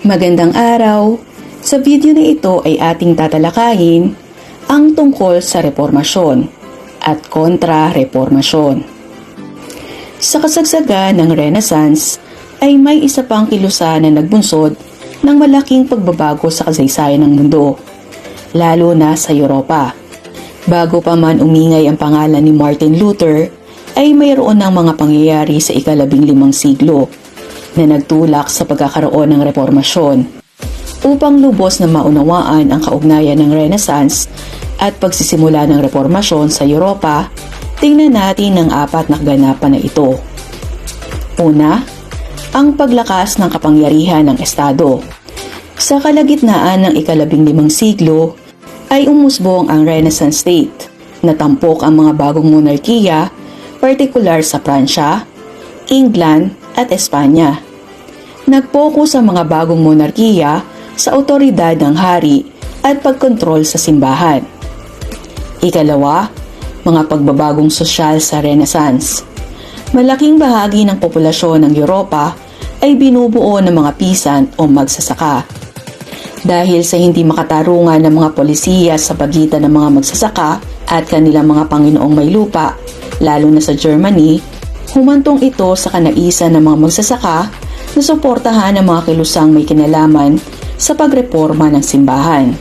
Magandang araw! Sa video na ito ay ating tatalakayin ang tungkol sa reformasyon at kontra-reformasyon. Sa kasagsagan ng Renaissance ay may isa pang kilusan na nagbunsod ng malaking pagbabago sa kasaysayan ng mundo, lalo na sa Europa. Bago pa man umingay ang pangalan ni Martin Luther, ay mayroon ng mga pangyayari sa ika-15 siglo na nagtulak sa pagkakaroon ng reformasyon. Upang lubos na maunawaan ang kaugnayan ng Renaissance at pagsisimula ng reformasyon sa Europa, tingnan natin ang 4 na kaganapan na ito. Una, ang paglakas ng kapangyarihan ng Estado. Sa kalagitnaan ng ika-15 siglo, ay umusbong ang Renaissance state, natampok ang mga bagong monarkiya, partikular sa Pransya, England at Espanya. Nag-focus ang mga bagong monarkiya sa otoridad ng hari at pagkontrol sa simbahan. Ikalawa, mga pagbabagong sosyal sa Renaissance. Malaking bahagi ng populasyon ng Europa ay binubuo ng mga peasant o magsasaka. Dahil sa hindi makatarungan ng mga polisiya sa pagitan ng mga magsasaka at kanilang mga panginoong may lupa, lalo na sa Germany, humantong ito sa kanaisan ng mga magsasaka na suportahan ang mga kilusang may kinalaman sa pagreporma ng simbahan.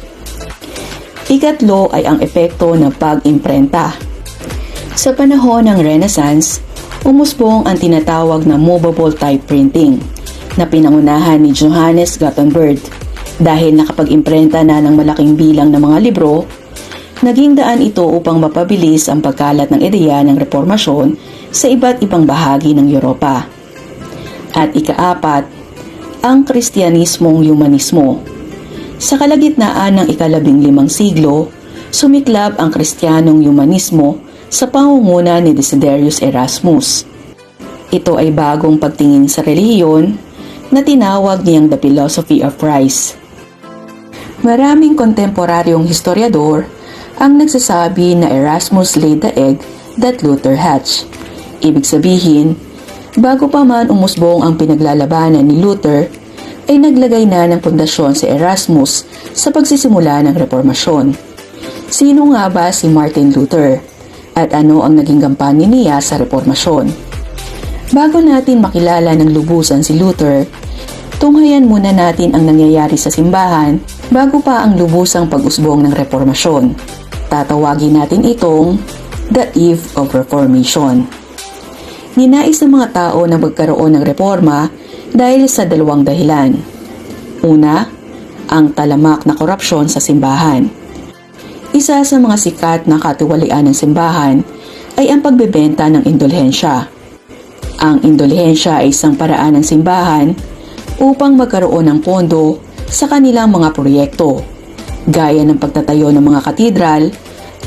Ikatlo ay ang epekto ng pag-imprenta. Sa panahon ng Renaissance, umusbong ang tinatawag na movable type printing na pinangunahan ni Johannes Gutenberg. Dahil nakapag-imprenta na ng malaking bilang ng mga libro, naging daan ito upang mapabilis ang pagkalat ng ideya ng reformasyon sa iba't ibang bahagi ng Europa. At ika-4, ang Kristyanismong humanismo. Sa kalagitnaan ng ika-15 siglo, sumiklab ang Kristiyanong humanismo sa pangunguna ni Desiderius Erasmus. Ito ay bagong pagtingin sa relihiyon na tinawag niyang the philosophy of Christ. Maraming kontemporaryong historiador ang nagsasabi na Erasmus laid the egg that Luther hatched. Ibig sabihin, bago pa man umusbong ang pinaglalabanan ni Luther, ay naglagay na ng pundasyon si Erasmus sa pagsisimula ng reformasyon. Sino nga ba si Martin Luther? At ano ang naging gampanin niya sa reformasyon? Bago natin makilala ng lubusan si Luther, tunghayan muna natin ang nangyayari sa simbahan bago pa ang lubusang pag-usbong ng reformasyon. Tatawagin natin itong the Eve of Reformation. Ninais ng mga tao na magkaroon ng reforma dahil sa 2 dahilan. Una, ang talamak na korupsyon sa simbahan. Isa sa mga sikat na katiwalian ng simbahan ay ang pagbebenta ng indulhensya. Ang indulhensya ay isang paraan ng simbahan upang magkaroon ng pondo sa kanilang mga proyekto, gaya ng pagtatayo ng mga katedral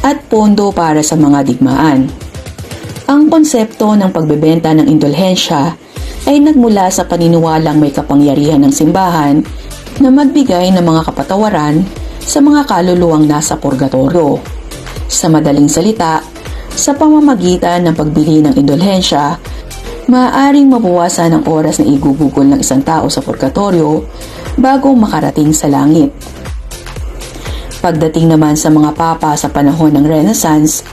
at pondo para sa mga digmaan. Ang konsepto ng pagbebenta ng indulhensya ay nagmula sa paniniwalang may kapangyarihan ng simbahan na magbigay ng mga kapatawaran sa mga kaluluwang nasa purgatorio. Sa madaling salita, sa pamamagitan ng pagbili ng indulhensya, maaaring mabawasan ang oras na igugugol ng isang tao sa purgatorio bago makarating sa langit. Pagdating naman sa mga papa sa panahon ng Renaissance,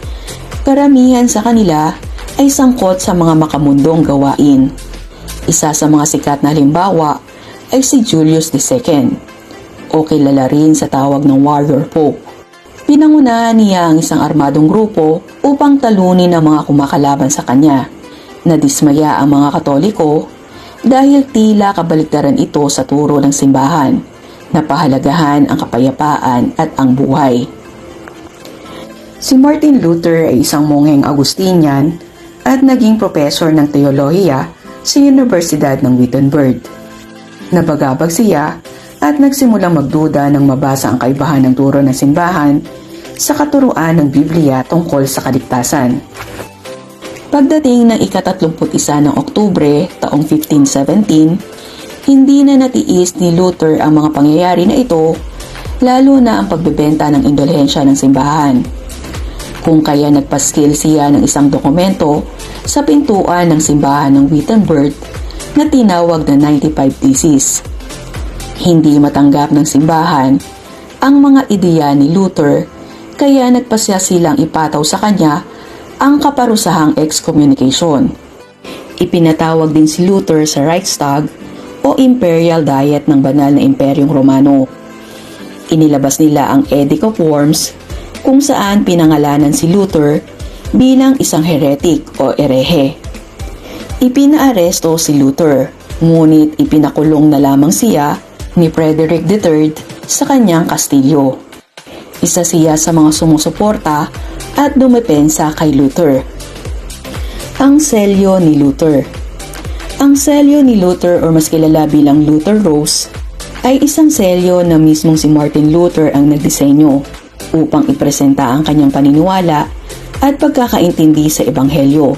karamihan sa kanila ay sangkot sa mga makamundong gawain. Isa sa mga sikat na halimbawa ay si Julius II, o kilala rin sa tawag ng Warrior Pope. Pinangunahan niya ang isang armadong grupo upang talunin ang mga kumakalaban sa kanya. Nadismaya ang mga Katoliko dahil tila kabaligtaran ito sa turo ng simbahan na pahalagahan ang kapayapaan at ang buhay. Si Martin Luther ay isang mongheng Augustinian at naging propesor ng teolohiya sa Universidad ng Wittenberg. Nabagabag siya at nagsimulang magduda ng mabasa ang kaibahan ng turo ng simbahan sa katuruan ng Biblia tungkol sa kaligtasan. Pagdating ng ika-31 ng Oktubre taong 1517, hindi na natiis ni Luther ang mga pangyayari na ito, lalo na ang pagbebenta ng indulhensya ng simbahan. Kung kaya nagpaskil siya ng isang dokumento sa pintuan ng simbahan ng Wittenberg na tinawag na 95 Theses. Hindi matanggap ng simbahan ang mga ideya ni Luther, kaya nagpasya silang ipataw sa kanya ang kaparusahang excommunication. Ipinatawag din si Luther sa Reichstag o Imperial Diet ng Banal na Imperyong Romano. Inilabas nila ang Edict of Worms kung saan pinangalanan si Luther bilang isang heretic o erehe. Ipinaaresto si Luther, ngunit ipinakulong na lamang siya ni Frederick III sa kanyang kastilyo. Isa siya sa mga sumusuporta at dumepensa kay Luther. Ang selyo ni Luther. Ang selyo ni Luther, o mas kilala bilang Luther Rose, ay isang selyo na mismong si Martin Luther ang nagdisenyo upang ipresenta ang kanyang paniniwala at pagkakaintindi sa Ebanghelyo.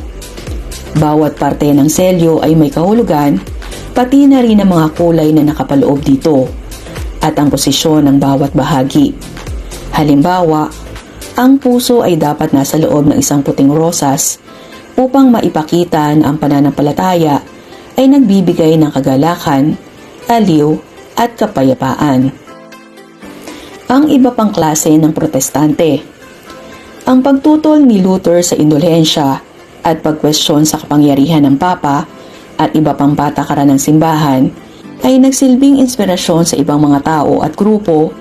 Bawat parte ng selyo ay may kahulugan, pati na rin ang mga kulay na nakapaloob dito, at ang posisyon ng bawat bahagi. Halimbawa, ang puso ay dapat nasa loob ng isang puting rosas upang maipakita na ang pananampalataya ay nagbibigay ng kagalakan, aliw at kapayapaan. Ang iba pang klase ng protestante. Ang pagtutol ni Luther sa indulhensya at pagkwestiyon sa kapangyarihan ng Papa at iba pang patakaran ng simbahan ay nagsilbing inspirasyon sa ibang mga tao at grupo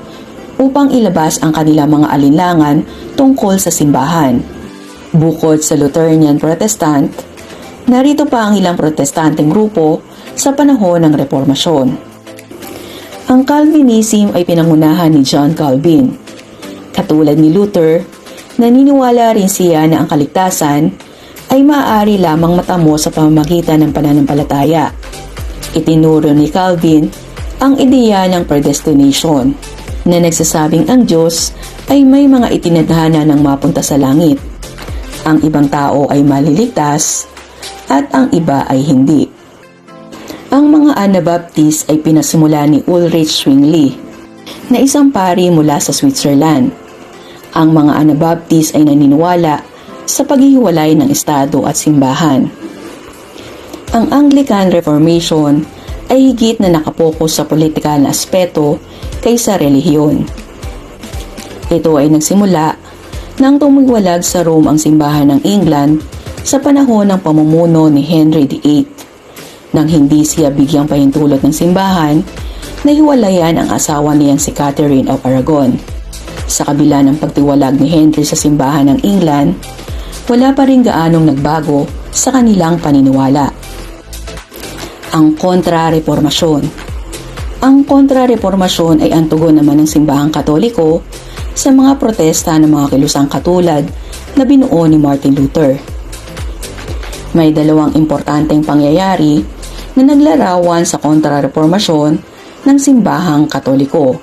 upang ilabas ang kanilang mga alinlangan tungkol sa simbahan. Bukod sa Lutheran Protestant, narito pa ang ilang protestanteng grupo sa panahon ng Reformasyon. Ang Calvinism ay pinangunahan ni John Calvin. Katulad ni Luther, naniniwala rin siya na ang kaligtasan ay maaari lamang matamo sa pamamagitan ng pananampalataya. Itinuro ni Calvin ang ideya ng predestination, na nagsasabing ang Diyos ay may mga itinadhana ng mapunta sa langit. Ang ibang tao ay maliligtas at ang iba ay hindi. Ang mga Anabaptist ay pinasimula ni Ulrich Zwingli, na isang pari mula sa Switzerland. Ang mga Anabaptist ay naniniwala sa paghihiwalay ng estado at simbahan. Ang Anglican Reformation ay higit na nakapokus sa politikal na aspeto kaysa relihiyon. Ito ay nagsimula nang tumiwalag sa Rome ang simbahan ng England sa panahon ng pamumuno ni Henry VIII. Nang hindi siya bigyang pahintulot ng simbahan, nahiwalayan ang asawa niyang si Catherine of Aragon. Sa kabila ng pagtiwalag ni Henry sa simbahan ng England, wala pa rin gaanong nagbago sa kanilang paniniwala. Ang kontra-reformasyon. Ang kontra-reformasyon ay ang tugon naman ng simbahang Katoliko sa mga protesta ng mga kilusang katulad na binuo ni Martin Luther. May dalawang importanteng pangyayari na naglarawan sa kontra-reformasyon ng simbahang Katoliko.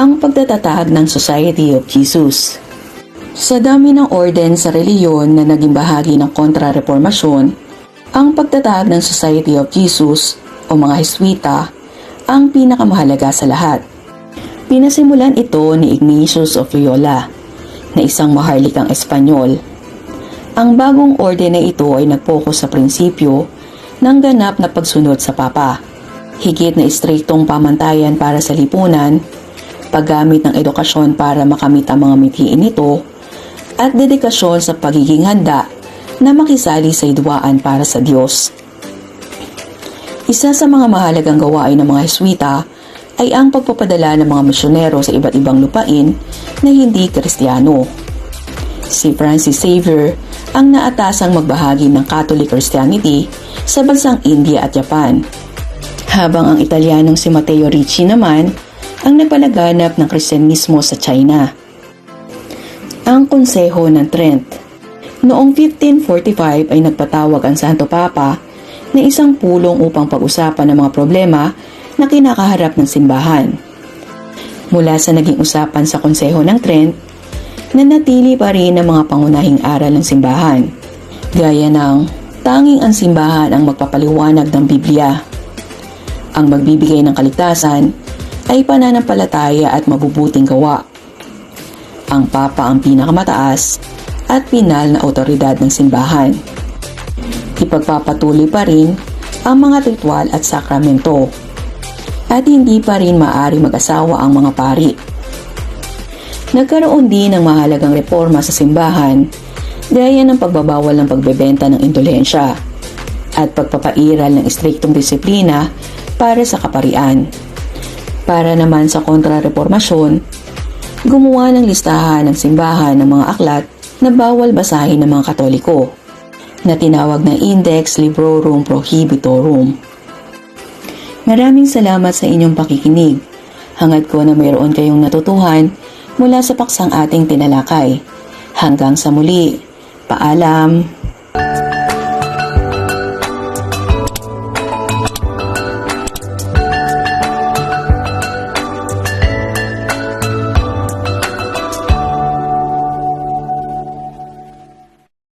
Ang pagtatatag ng Society of Jesus. Sa dami ng orden sa reliyon na naging bahagi ng kontra-reformasyon, ang pagtatag ng Society of Jesus o mga Heswita ang pinakamahalaga sa lahat. Pinasimulan ito ni Ignatius of Loyola, na isang maharlikang Espanyol. Ang bagong orden na ito ay nag-focus sa prinsipyo ng ganap na pagsunod sa Papa, higit na istriktong pamantayan para sa lipunan, paggamit ng edukasyon para makamit ang mga mithiin nito, at dedikasyon sa pagiging handa na makisali sa hidwaan para sa Diyos. Isa sa mga mahalagang gawain ng mga Heswita ay ang pagpapadala ng mga misyonero sa iba't ibang lupain na hindi Kristiyano. Si Francis Xavier ang naatasang magbahagi ng Catholic Christianity sa bansang India at Japan, habang ang Italianong si Matteo Ricci naman ang nagpalaganap ng Kristyanismo sa China. Ang Konseho ng Trent. Noong 1545 ay nagpatawag ang Santo Papa na isang pulong upang pag-usapan ang mga problema na kinakaharap ng simbahan. Mula sa naging usapan sa Konseho ng Trent, nanatili pa rin ang mga pangunahing aral ng simbahan, gaya ng tanging ang simbahan ang magpapaliwanag ng Biblia. Ang magbibigay ng kaligtasan ay pananampalataya at mabubuting gawa. Ang Papa ang pinakamataas at pinal na otoridad ng simbahan. Ipagpapatuloy pa rin ang mga ritual at sakramento. at hindi pa rin maaari mag-asawa ang mga pari. Nagkaroon din ng mahalagang reforma sa simbahan gaya ng pagbabawal ng pagbebenta ng indulhensya at pagpapairal ng istriktong disiplina para sa kaparian. Para naman sa kontra-reformasyon, gumawa ng listahan ng simbahan ng mga aklat na bawal basahin ng mga Katoliko na tinawag na Index Librorum Prohibitorum. Maraming salamat sa inyong pakikinig. Hangad ko na mayroon kayong natutuhan mula sa paksang ating tinalakay. Hanggang sa muli, paalam!